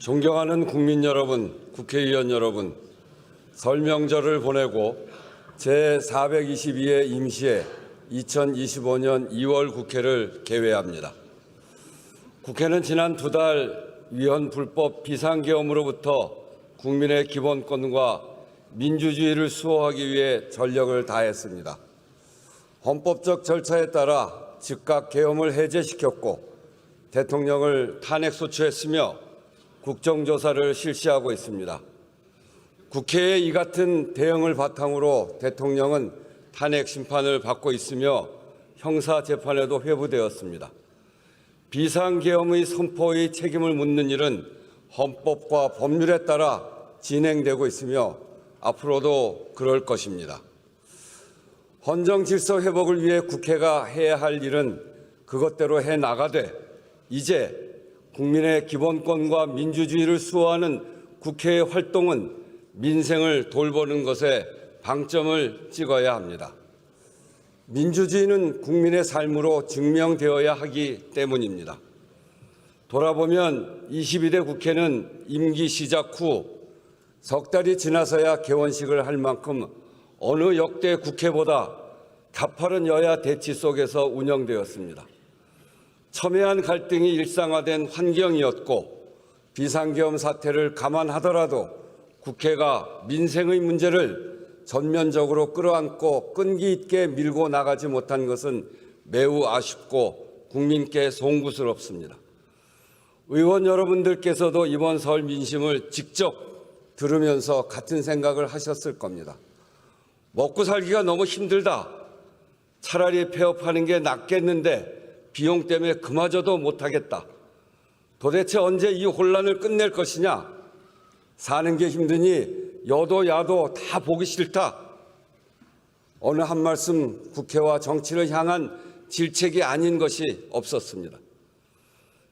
존경하는 국민 여러분, 국회의원 여러분, 설 명절을 보내고 제422회 임시회 2025년 2월 국회를 개회합니다. 국회는 지난 2달 위헌 불법 비상계엄으로부터 국민의 기본권과 민주주의를 수호하기 위해 전력을 다했습니다. 헌법적 절차에 따라 즉각 계엄을 해제시켰고 대통령을 탄핵소추했으며 국정조사를 실시하고 있습니다. 국회의 이 같은 대응을 바탕으로 대통령은 탄핵 심판을 받고 있으며 형사재판에도 회부되었습니다. 비상계엄의 선포의 책임을 묻는 일은 헌법과 법률에 따라 진행되고 있으며 앞으로도 그럴 것입니다. 헌정질서 회복을 위해 국회가 해야 할 일은 그것대로 해나가되 이제 국민의 기본권과 민주주의를 수호하는 국회의 활동은 민생을 돌보는 것에 방점을 찍어야 합니다. 민주주의는 국민의 삶으로 증명되어야 하기 때문입니다. 돌아보면 22대 국회는 임기 시작 후 석 달이 지나서야 개원식을 할 만큼 어느 역대 국회보다 가파른 여야 대치 속에서 운영되었습니다. 첨예한 갈등이 일상화된 환경이었고 비상계엄 사태를 감안하더라도 국회가 민생의 문제를 전면적으로 끌어안고 끈기 있게 밀고 나가지 못한 것은 매우 아쉽고 국민께 송구스럽습니다. 의원 여러분들께서도 이번 설 민심을 직접 들으면서 같은 생각을 하셨을 겁니다. 먹고 살기가 너무 힘들다. 차라리 폐업하는 게 낫겠는데 비용 때문에 그마저도 못하겠다. 도대체 언제 이 혼란을 끝낼 것이냐? 사는 게 힘드니 여도 야도 다 보기 싫다. 어느 한 말씀 국회와 정치를 향한 질책이 아닌 것이 없었습니다.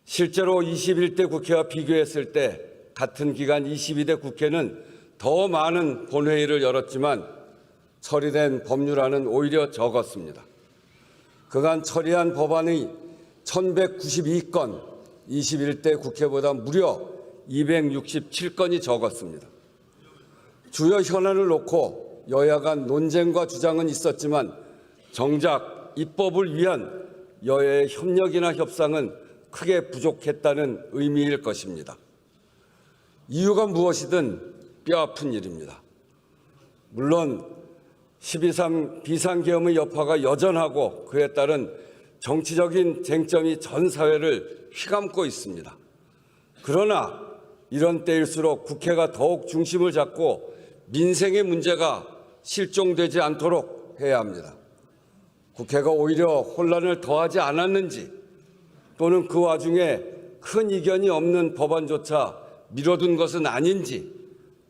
실제로 21대 국회와 비교했을 때 같은 기간 22대 국회는 더 많은 본회의를 열었지만 처리된 법률안은 오히려 적었습니다. 그간 처리한 법안이 1192건, 21대 국회보다 무려 267건이 적었습니다. 주요 현안을 놓고 여야 간 논쟁과 주장은 있었지만 정작 입법을 위한 여야의 협력이나 협상은 크게 부족했다는 의미일 것입니다. 이유가 무엇이든 뼈아픈 일입니다. 물론 12.3 비상계엄의 여파가 여전하고 그에 따른 정치적인 쟁점이 전 사회를 휘감고 있습니다. 그러나 이런 때일수록 국회가 더욱 중심을 잡고 민생의 문제가 실종되지 않도록 해야 합니다. 국회가 오히려 혼란을 더하지 않았는지 또는 그 와중에 큰 이견이 없는 법안조차 미뤄둔 것은 아닌지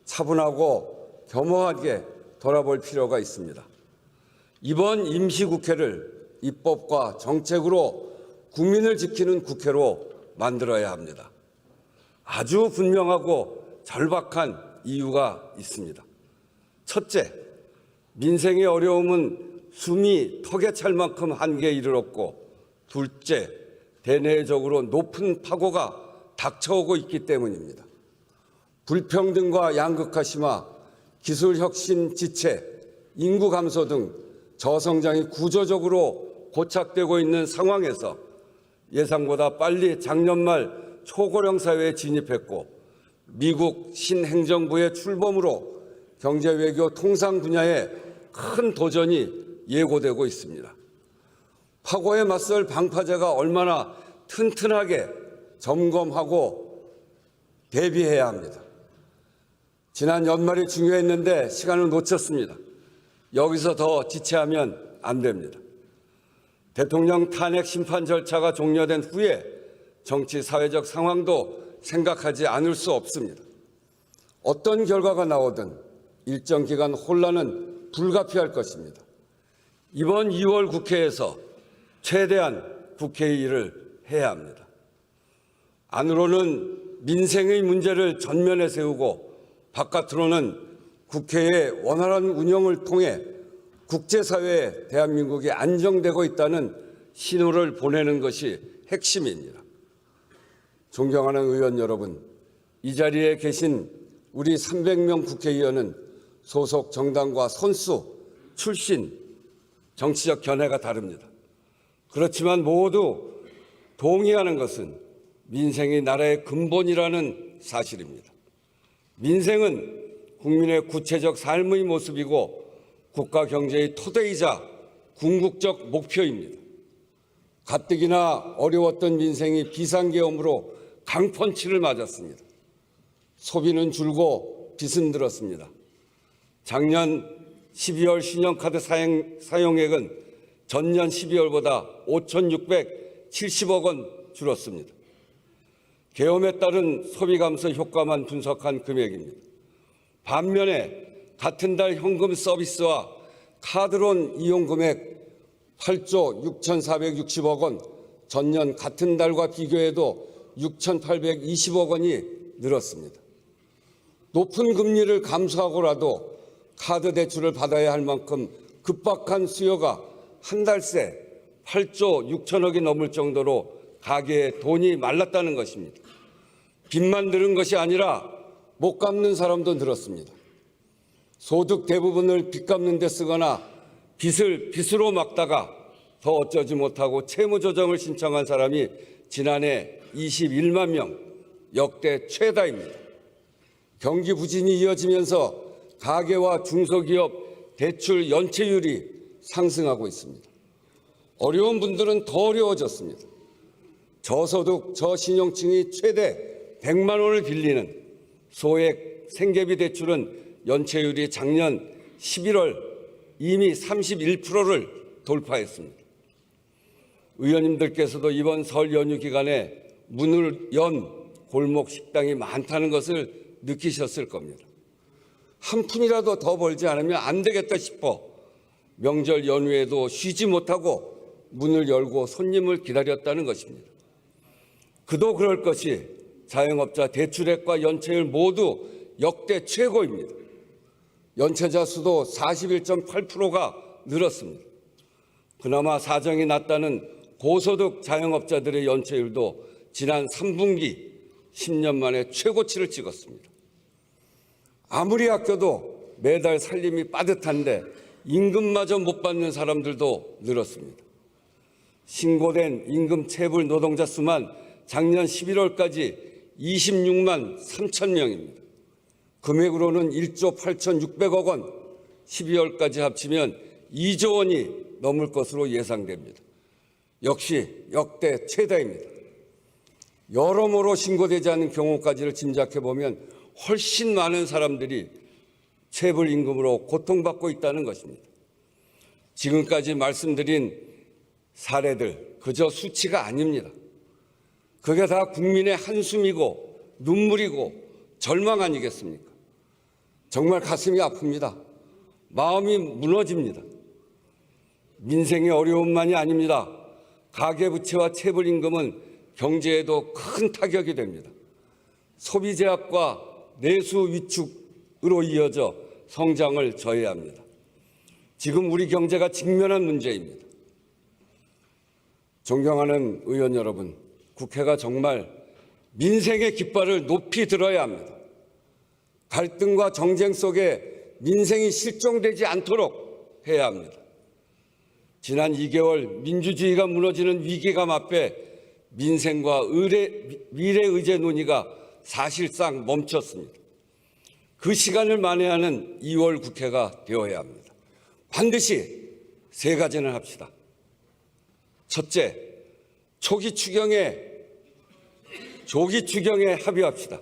차분하고 겸허하게 돌아볼 필요가 있습니다. 이번 임시국회를 입법과 정책으로 국민을 지키는 국회로 만들어야 합니다. 아주 분명하고 절박한 이유가 있습니다. 첫째, 민생의 어려움은 숨이 턱에 찰 만큼 한계에 이르렀고 둘째, 대내적으로 높은 파고가 닥쳐오고 있기 때문입니다. 불평등과 양극화 심화, 기술혁신 지체, 인구 감소 등 저성장이 구조적으로 고착되고 있는 상황에서 예상보다 빨리 작년 말 초고령 사회에 진입했고 미국 신행정부의 출범으로 경제, 외교, 통상 분야에 큰 도전이 예고되고 있습니다. 파고에 맞설 방파제가 얼마나 튼튼하게 점검하고 대비해야 합니다. 지난 연말이 중요했는데 시간을 놓쳤습니다. 여기서 더 지체하면 안 됩니다. 대통령 탄핵 심판 절차가 종료된 후에 정치 사회적 상황도 생각하지 않을 수 없습니다. 어떤 결과가 나오든 일정 기간 혼란은 불가피할 것입니다. 이번 2월 국회에서 최대한 국회의 일을 해야 합니다. 안으로는 민생의 문제를 전면에 세우고 바깥으로는 국회의 원활한 운영을 통해 국제사회에 대한민국이 안정되고 있다는 신호를 보내는 것이 핵심입니다. 존경하는 의원 여러분, 이 자리에 계신 우리 300명 국회의원은 소속 정당과 선수, 출신, 정치적 견해가 다릅니다. 그렇지만 모두 동의하는 것은 민생이 나라의 근본이라는 사실입니다. 민생은 국민의 구체적 삶의 모습이고 국가 경제의 토대이자 궁극적 목표입니다. 가뜩이나 어려웠던 민생이 비상계엄으로 강펀치를 맞았습니다. 소비는 줄고 빚은 늘었습니다. 작년 12월 신용카드 사용액은 전년 12월보다 5,670억 원 줄었습니다. 계엄에 따른 소비 감소 효과만 분석한 금액입니다. 반면에 같은 달 현금 서비스와 카드론 이용 금액 8조 6,460억 원, 전년 같은 달과 비교해도 6,820억 원이 늘었습니다. 높은 금리를 감수하고라도 카드 대출을 받아야 할 만큼 급박한 수요가 한 달 새 8조 6천억이 넘을 정도로 가계에 돈이 말랐다는 것입니다. 빚만 늘은 것이 아니라 못 갚는 사람도 늘었습니다. 소득 대부분을 빚 갚는 데 쓰거나 빚을 빚으로 막다가 더 어쩌지 못하고 채무조정을 신청한 사람이 지난해 21만 명, 역대 최다입니다. 경기 부진이 이어지면서 가계와 중소기업 대출 연체율이 상승하고 있습니다. 어려운 분들은 더 어려워졌습니다. 저소득, 저신용층이 최대 100만 원을 빌리는 소액 생계비 대출은 연체율이 작년 11월 이미 31%를 돌파했습니다. 의원님들께서도 이번 설 연휴 기간에 문을 연 골목 식당이 많다는 것을 느끼셨을 겁니다. 한 푼이라도 더 벌지 않으면 안 되겠다 싶어 명절 연휴에도 쉬지 못하고 문을 열고 손님을 기다렸다는 것입니다. 그도 그럴 것이 자영업자 대출액과 연체율 모두 역대 최고입니다. 연체자 수도 41.8%가 늘었습니다. 그나마 사정이 낮다는 고소득 자영업자들의 연체율도 지난 3분기 10년 만에 최고치를 찍었습니다. 아무리 아껴도 매달 살림이 빠듯한데 임금마저 못 받는 사람들도 늘었습니다. 신고된 임금 체불 노동자 수만 작년 11월까지 26만 3천 명입니다. 금액으로는 1조 8,600억 원, 12월까지 합치면 2조 원이 넘을 것으로 예상됩니다. 역시 역대 최다입니다. 여러모로 신고되지 않은 경우까지를 짐작해보면 훨씬 많은 사람들이 체불 임금으로 고통받고 있다는 것입니다. 지금까지 말씀드린 사례들 그저 수치가 아닙니다. 그게 다 국민의 한숨이고 눈물이고 절망 아니겠습니까? 정말 가슴이 아픕니다. 마음이 무너집니다. 민생의 어려움만이 아닙니다. 가계부채와 체불임금은 경제에도 큰 타격이 됩니다. 소비 제약과 내수 위축으로 이어져 성장을 저해야 합니다. 지금 우리 경제가 직면한 문제입니다. 존경하는 의원 여러분, 국회가 정말 민생의 깃발을 높이 들어야 합니다. 갈등과 정쟁 속에 민생이 실종되지 않도록 해야 합니다. 지난 2개월 민주주의가 무너지는 위기감 앞에 민생과 미래 의제 논의가 사실상 멈췄습니다. 그 시간을 만회하는 2월 국회가 되어야 합니다. 반드시 세 가지는 합시다. 첫째, 조기 추경에 합의합시다.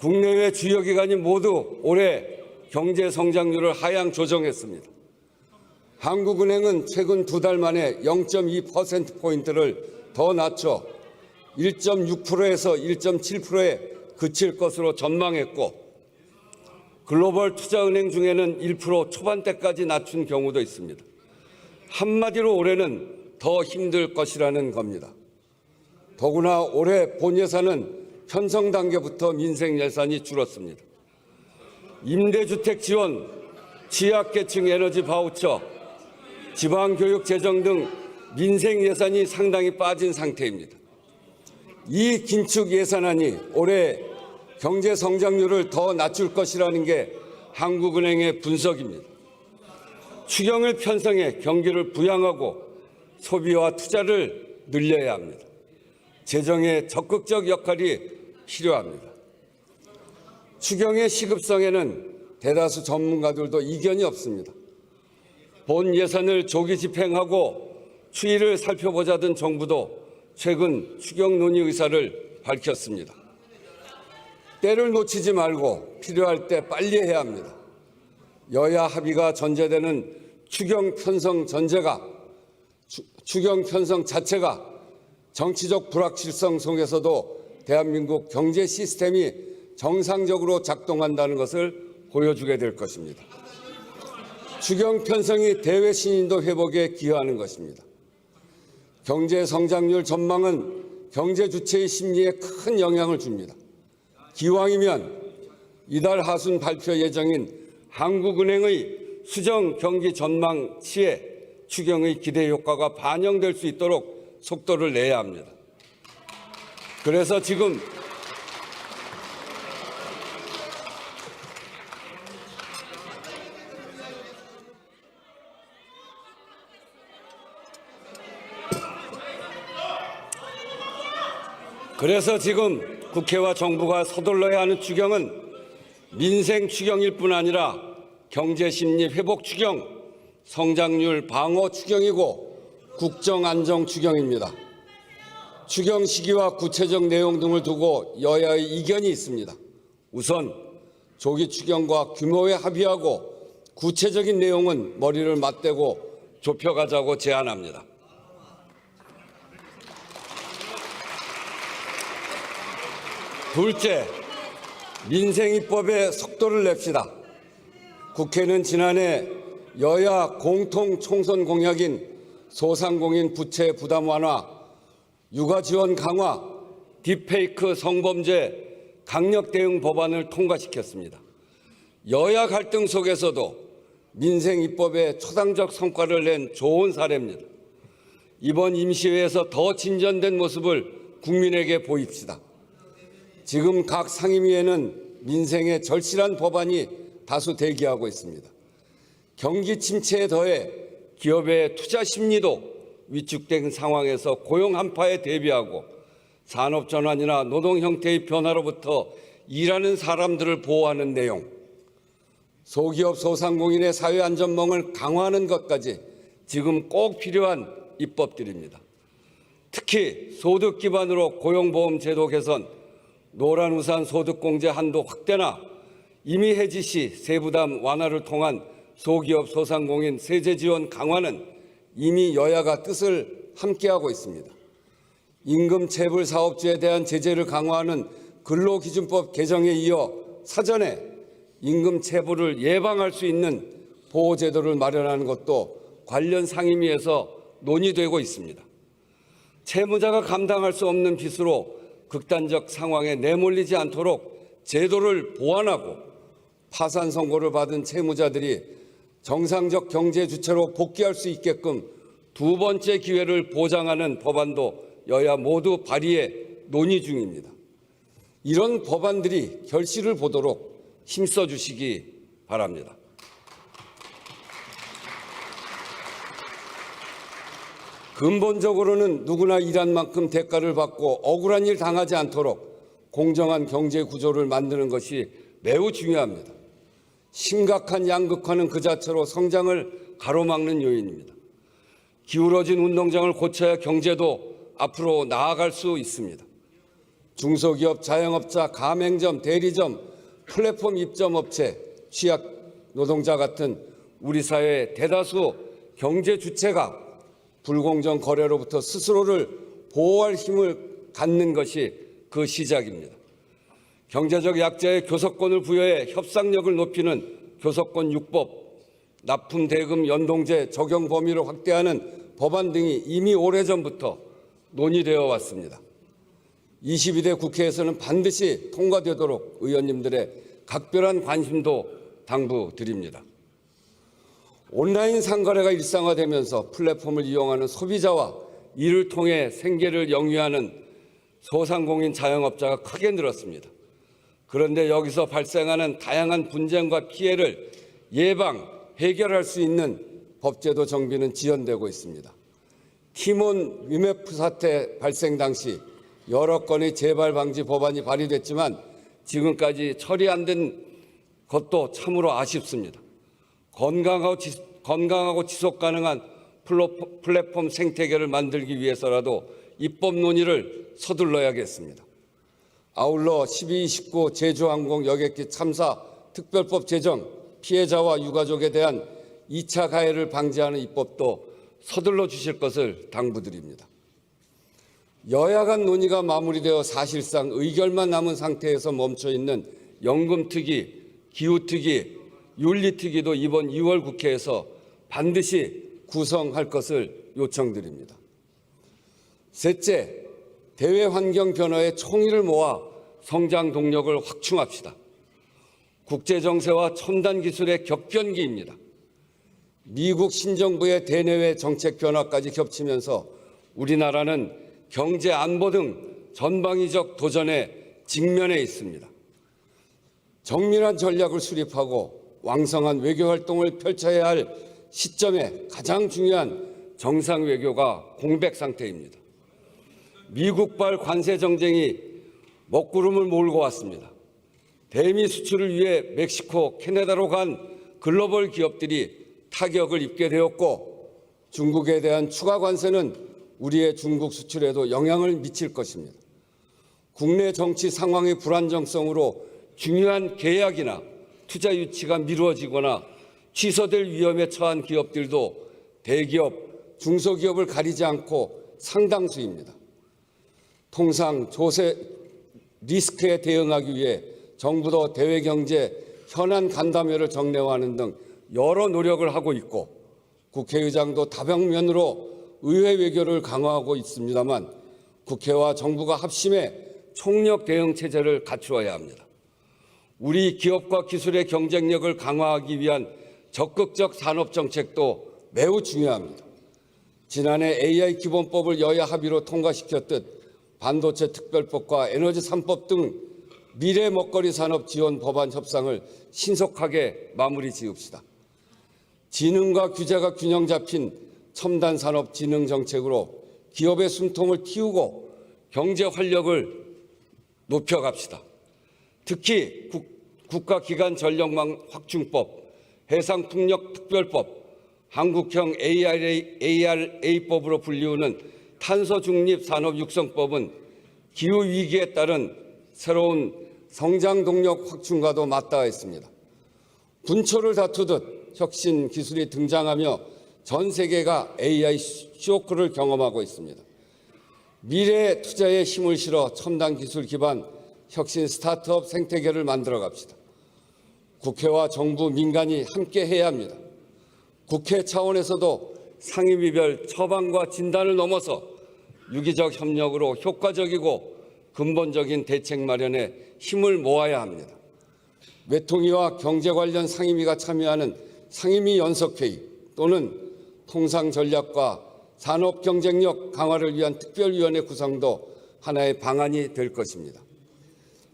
국내외 주요 기관이 모두 올해 경제 성장률을 하향 조정했습니다. 한국은행은 최근 2달 만에 0.2%포인트를 더 낮춰 1.6%에서 1.7%에 그칠 것으로 전망했고, 글로벌 투자은행 중에는 1% 초반대까지 낮춘 경우도 있습니다. 한마디로 올해는 더 힘들 것이라는 겁니다. 더구나 올해 본 예산은 편성 단계부터 민생 예산이 줄었습니다. 임대주택 지원, 취약계층 에너지 바우처, 지방교육 재정 등 민생 예산이 상당히 빠진 상태입니다. 이 긴축 예산안이 올해 경제 성장률을 더 낮출 것이라는 게 한국은행의 분석입니다. 추경을 편성해 경기를 부양하고 소비와 투자를 늘려야 합니다. 재정의 적극적 역할이 필요합니다. 추경의 시급성에는 대다수 전문가들도 이견이 없습니다. 본 예산을 조기 집행하고 추이를 살펴보자던 정부도 최근 추경 논의 의사를 밝혔습니다. 때를 놓치지 말고 필요할 때 빨리 해야 합니다. 여야 합의가 전제되는 추경 편성 자체가 정치적 불확실성 속에서도 대한민국 경제 시스템이 정상적으로 작동한다는 것을 보여주게 될 것입니다. 추경 편성이 대외 신인도 회복에 기여하는 것입니다. 경제 성장률 전망은 경제 주체의 심리에 큰 영향을 줍니다. 기왕이면 이달 하순 발표 예정인 한국은행의 수정 경기 전망치에 추경의 기대 효과가 반영될 수 있도록 속도를 내야 합니다. 그래서 지금 국회와 정부가 서둘러야 하는 추경은 민생 추경일 뿐 아니라 경제 심리 회복 추경, 성장률 방어 추경이고 국정 안정 추경입니다. 추경 시기와 구체적 내용 등을 두고 여야의 이견이 있습니다. 우선 조기 추경과 규모에 합의하고 구체적인 내용은 머리를 맞대고 좁혀가자고 제안합니다. 둘째, 민생입법에 속도를 냅시다. 국회는 지난해 여야 공통 총선 공약인 소상공인 부채 부담 완화, 육아 지원 강화, 딥페이크 성범죄 강력 대응 법안을 통과시켰습니다. 여야 갈등 속에서도 민생입법에 초당적 성과를 낸 좋은 사례입니다. 이번 임시회에서 더 진전된 모습을 국민에게 보입시다. 지금 각 상임위에는 민생에 절실한 법안이 다수 대기하고 있습니다. 경기 침체에 더해 기업의 투자 심리도 위축된 상황에서 고용 한파에 대비하고 산업 전환이나 노동 형태의 변화로부터 일하는 사람들을 보호하는 내용, 소기업 소상공인의 사회 안전망을 강화하는 것까지 지금 꼭 필요한 입법들입니다. 특히 소득 기반으로 고용보험 제도 개선, 노란우산 소득공제 한도 확대나 이미 해지 시 세부담 완화를 통한 소기업 소상공인 세제 지원 강화는 이미 여야가 뜻을 함께하고 있습니다. 임금 체불 사업주에 대한 제재를 강화하는 근로기준법 개정에 이어 사전에 임금 체불을 예방할 수 있는 보호제도를 마련하는 것도 관련 상임위에서 논의되고 있습니다. 채무자가 감당할 수 없는 빚으로 극단적 상황에 내몰리지 않도록 제도를 보완하고 파산 선고를 받은 채무자들이 정상적 경제 주체로 복귀할 수 있게끔 두 번째 기회를 보장하는 법안도 여야 모두 발의해 논의 중입니다. 이런 법안들이 결실을 보도록 힘써 주시기 바랍니다. 근본적으로는 누구나 일한 만큼 대가를 받고 억울한 일 당하지 않도록 공정한 경제 구조를 만드는 것이 매우 중요합니다. 심각한 양극화는 그 자체로 성장을 가로막는 요인입니다. 기울어진 운동장을 고쳐야 경제도 앞으로 나아갈 수 있습니다. 중소기업, 자영업자, 가맹점, 대리점, 플랫폼 입점업체, 취약 노동자 같은 우리 사회의 대다수 경제 주체가 불공정 거래로부터 스스로를 보호할 힘을 갖는 것이 그 시작입니다. 경제적 약자의 교섭권을 부여해 협상력을 높이는 교섭권 6법, 납품 대금 연동제 적용 범위를 확대하는 법안 등이 이미 오래전부터 논의되어 왔습니다. 22대 국회에서는 반드시 통과되도록 의원님들의 각별한 관심도 당부드립니다. 온라인 상거래가 일상화되면서 플랫폼을 이용하는 소비자와 이를 통해 생계를 영위하는 소상공인 자영업자가 크게 늘었습니다. 그런데 여기서 발생하는 다양한 분쟁과 피해를 예방, 해결할 수 있는 법제도 정비는 지연되고 있습니다. 티몬 위메프 사태 발생 당시 여러 건의 재발 방지 법안이 발의됐지만 지금까지 처리 안 된 것도 참으로 아쉽습니다. 건강하고 지속 가능한 플랫폼 생태계를 만들기 위해서라도 입법 논의를 서둘러야겠습니다. 아울러 12.29 제주항공 여객기 참사 특별법 제정, 피해자와 유가족에 대한 2차 가해를 방지하는 입법도 서둘러 주실 것을 당부드립니다. 여야 간 논의가 마무리되어 사실상 의결만 남은 상태에서 멈춰 있는 연금특위, 기후특위, 윤리특위도 이번 2월 국회에서 반드시 구성할 것을 요청드립니다. 셋째, 대외 환경 변화에 총의를 모아 성장 동력을 확충합시다. 국제 정세와 첨단 기술의 격변기입니다. 미국 신정부의 대내외 정책 변화까지 겹치면서 우리나라는 경제 안보 등 전방위적 도전에 직면해 있습니다. 정밀한 전략을 수립하고 왕성한 외교 활동을 펼쳐야 할 시점에 가장 중요한 정상 외교가 공백 상태입니다. 미국발 관세 정쟁이 먹구름을 몰고 왔습니다. 대미 수출을 위해 멕시코, 캐나다로 간 글로벌 기업들이 타격을 입게 되었고 중국에 대한 추가 관세는 우리의 중국 수출에도 영향을 미칠 것입니다. 국내 정치 상황의 불안정성으로 중요한 계약이나 투자 유치가 미루어지거나 취소될 위험에 처한 기업들도 대기업, 중소기업을 가리지 않고 상당수입니다. 통상 조세 리스크에 대응하기 위해 정부도 대외경제 현안 간담회를 정례화하는 등 여러 노력을 하고 있고 국회의장도 다방면으로 의회 외교를 강화하고 있습니다만 국회와 정부가 합심해 총력 대응 체제를 갖추어야 합니다. 우리 기업과 기술의 경쟁력을 강화하기 위한 적극적 산업 정책도 매우 중요합니다. 지난해 AI 기본법을 여야 합의로 통과시켰듯 반도체 특별법과 에너지 3법 등 미래 먹거리 산업 지원 법안 협상을 신속하게 마무리 지읍시다. 지능과 규제가 균형 잡힌 첨단 산업 진흥 정책으로 기업의 숨통을 틔우고 경제 활력을 높여갑시다. 특히 국가기관 전력망 확충법, 해상풍력 특별법, 한국형 ARA법으로 불리우는 탄소 중립 산업 육성법은 기후 위기에 따른 새로운 성장 동력 확충과도 맞닿아 있습니다. 군초를 다투듯 혁신 기술이 등장하며 전 세계가 AI 쇼크를 경험하고 있습니다. 미래 투자에 힘을 실어 첨단 기술 기반 혁신 스타트업 생태계를 만들어 갑시다. 국회와 정부, 민간이 함께 해야 합니다. 국회 차원에서도 상임위별 처방과 진단을 넘어서 유기적 협력으로 효과적이고 근본적인 대책 마련에 힘을 모아야 합니다. 외통위와 경제 관련 상임위가 참여하는 상임위 연석회의 또는 통상 전략과 산업 경쟁력 강화를 위한 특별위원회 구성도 하나의 방안이 될 것입니다.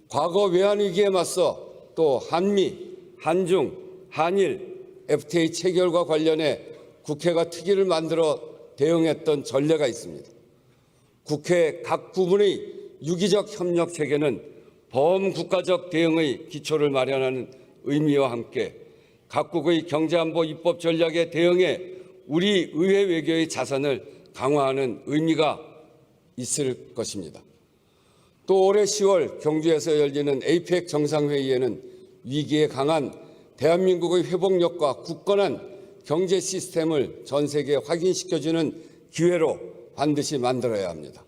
과거 외환위기에 맞서 또 한미, 한중, 한일, FTA 체결과 관련해 국회가 특위를 만들어 대응했던 전례가 있습니다. 국회 각 부문의 유기적 협력 체계는 범국가적 대응의 기초를 마련하는 의미와 함께 각국의 경제안보 입법 전략에 대응해 우리 의회 외교의 자산을 강화하는 의미가 있을 것입니다. 또 올해 10월 경주에서 열리는 APEC 정상회의에는 위기에 강한 대한민국의 회복력과 굳건한 경제 시스템을 전 세계에 확인시켜주는 기회로 반드시 만들어야 합니다.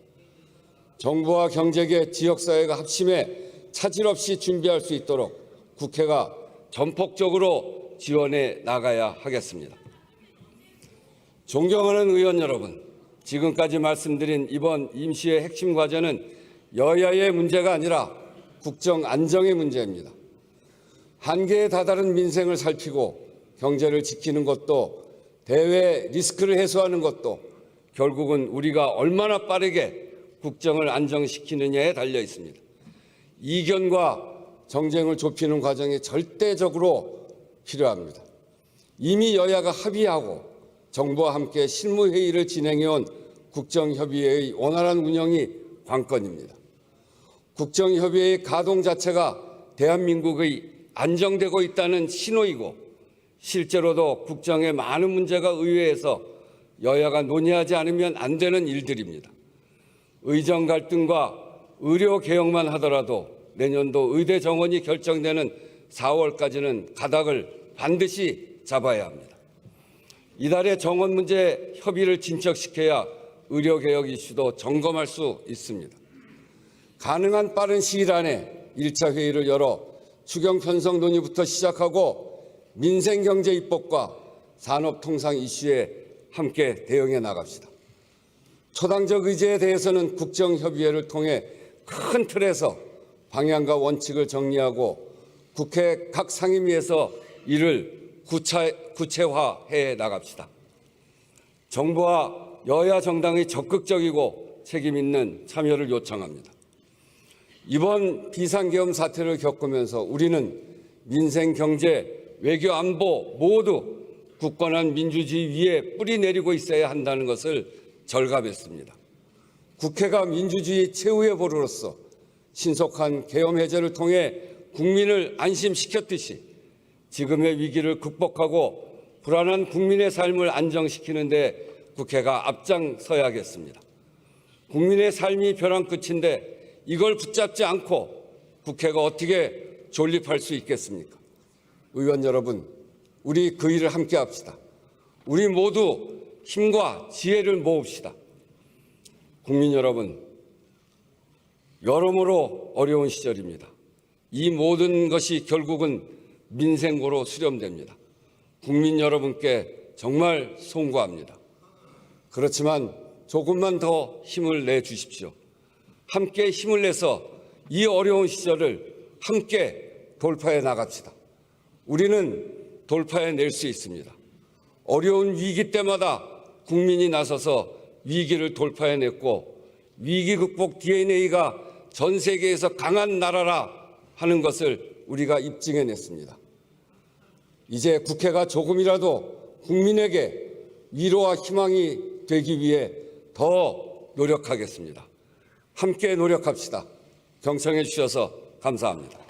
정부와 경제계, 지역사회가 합심해 차질 없이 준비할 수 있도록 국회가 전폭적으로 지원해 나가야 하겠습니다. 존경하는 의원 여러분, 지금까지 말씀드린 이번 임시의 핵심 과제는 여야의 문제가 아니라 국정 안정의 문제입니다. 한계에 다다른 민생을 살피고 경제를 지키는 것도 대외 리스크를 해소하는 것도 결국은 우리가 얼마나 빠르게 국정을 안정시키느냐에 달려 있습니다. 이견과 정쟁을 좁히는 과정이 절대적으로 필요합니다. 이미 여야가 합의하고 정부와 함께 실무회의를 진행해온 국정협의회의 원활한 운영이 관건입니다. 국정협의회의 가동 자체가 대한민국의 안정되고 있다는 신호이고 실제로도 국정의 많은 문제가 의회에서 여야가 논의하지 않으면 안 되는 일들입니다. 의정 갈등과 의료 개혁만 하더라도 내년도 의대 정원이 결정되는 4월까지는 가닥을 반드시 잡아야 합니다. 이달에 정원 문제 협의를 진척시켜야 의료 개혁 이슈도 점검할 수 있습니다. 가능한 빠른 시일 안에 1차 회의를 열어 추경 편성 논의부터 시작하고 민생 경제 입법과 산업 통상 이슈에 함께 대응해 나갑시다. 초당적 의제에 대해서는 국정협의회를 통해 큰 틀에서 방향과 원칙을 정리하고 국회 각 상임위에서 이를 구체화해 나갑시다. 정부와 여야 정당의 적극적이고 책임 있는 참여를 요청합니다. 이번 비상계엄 사태를 겪으면서 우리는 민생, 경제, 외교, 안보 모두 굳건한 민주주의 위에 뿌리 내리고 있어야 한다는 것을 절감했습니다. 국회가 민주주의 최후의 보루로서 신속한 계엄 해제를 통해 국민을 안심시켰듯이 지금의 위기를 극복하고 불안한 국민의 삶을 안정시키는 데 국회가 앞장서야겠습니다. 국민의 삶이 벼랑 끝인데 이걸 붙잡지 않고 국회가 어떻게 존립할 수 있겠습니까? 의원 여러분, 우리 그 일을 함께 합시다. 우리 모두 힘과 지혜를 모읍시다. 국민 여러분, 여러모로 어려운 시절입니다. 이 모든 것이 결국은 민생고로 수렴됩니다. 국민 여러분께 정말 송구합니다. 그렇지만 조금만 더 힘을 내주십시오. 함께 힘을 내서 이 어려운 시절을 함께 돌파해 나갑시다. 우리는 돌파해낼 수 있습니다. 어려운 위기 때마다 국민이 나서서 위기를 돌파해냈고 위기 극복 DNA가 전 세계에서 강한 나라라 하는 것을 우리가 입증해냈습니다. 이제 국회가 조금이라도 국민에게 위로와 희망이 되기 위해 더 노력하겠습니다. 함께 노력합시다. 경청해 주셔서 감사합니다.